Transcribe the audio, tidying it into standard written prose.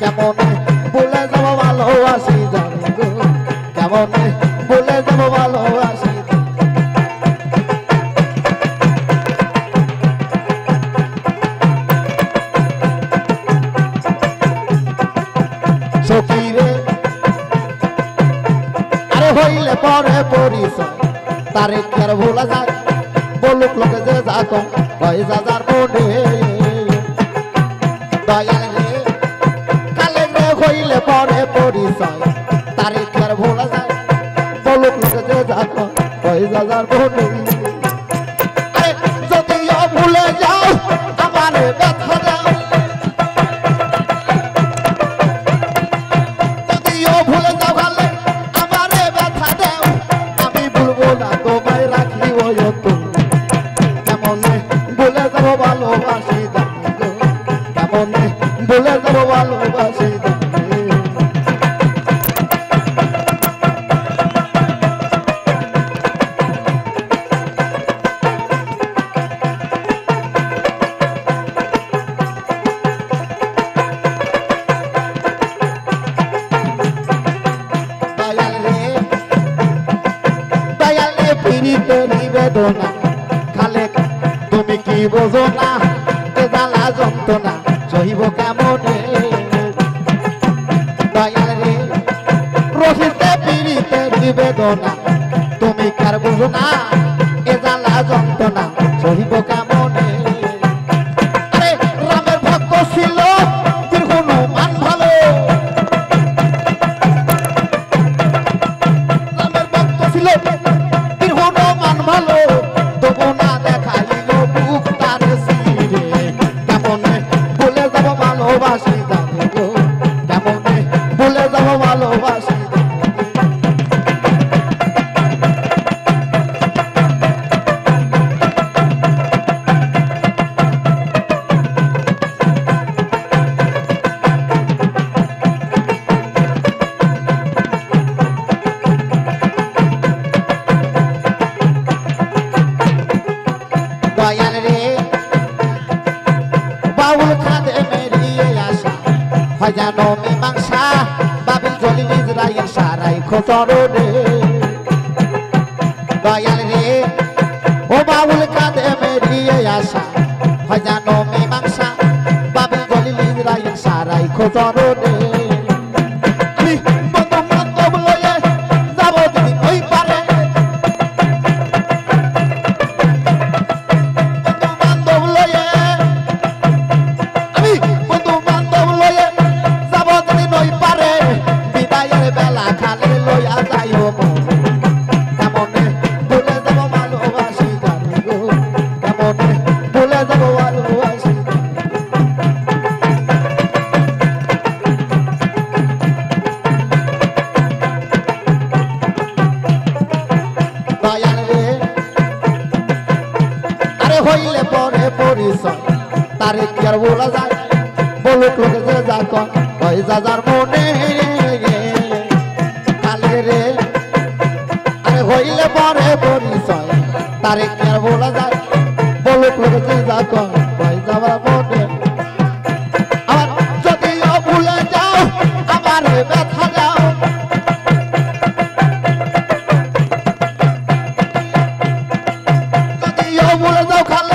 কেমনে ভুলে যাব ভালোবাসি জানি গো কেমনে ভুলে যাব ভালোবাসি সখী রে আরে হইলে পরে পরিচয় তারে কি আর ভোলা যায় বলুক লোকে যে যাক কয় যার মনে দয়াল রে কালে রে হইলে পরে পরিচয় তারে কি আর ভোলা যায় বলুক লোকে যে যাক কয় যার মনে আরে যদিও ভুলে যাও আমারে ব্যথা দাও যদিও ভুলে যাও গালে আমারে ব্যথা দাও আমি ভুলবো না তোমায় রাখি ওই কেমনে ভুলে যাব ভালোবাসি জানি গো কেমনে ভুলে যাব ভালোবাসি বেদনা খালে তুমি কি বোঝো না এ জ্বালা যন্ত্রণা সহিব কেমনে দয়াল রে রহিতে পীড়িতে বেদনা তুমি কার বোঝো না এ জ্বালা যন্ত্রণা সহিব কেমনে আরে রামের ভক্ত ছিল হনুমান ভালো রামের ভক্ত ছিল ভালো তবু না দেখাইল বুক তার সিরে কেমনে ভুলে যাব ভালোবাসি জানি গো কেমনে ভুলে যাব ভালোবাসি দয়াল রে বাউল খাদে মেরিয়ে আসা হয় জানো মীমাংসা বাবিল জলিল ইসরাইল সারাই খোঁচরে দয়াল রে ও বাউল খাদে মেরিয়ে আসা হয় জানো মীমাংসা বাবিল জলিল ইসরাইল সারাই খোঁচরে হইলে পরে পরিচয় তারে কি আর বলা যায় বলুক লোকে যে যাক কয় যার মনে কালে রে আরে হইলে পরে পরিচয় তারে কি আর বলা যায় বলুক লোকে যে যাক কয় যাবার মনে আর যদিও ভুলে যাও আমারে ব্যথা দাও যদিও ভুলে যাও খালে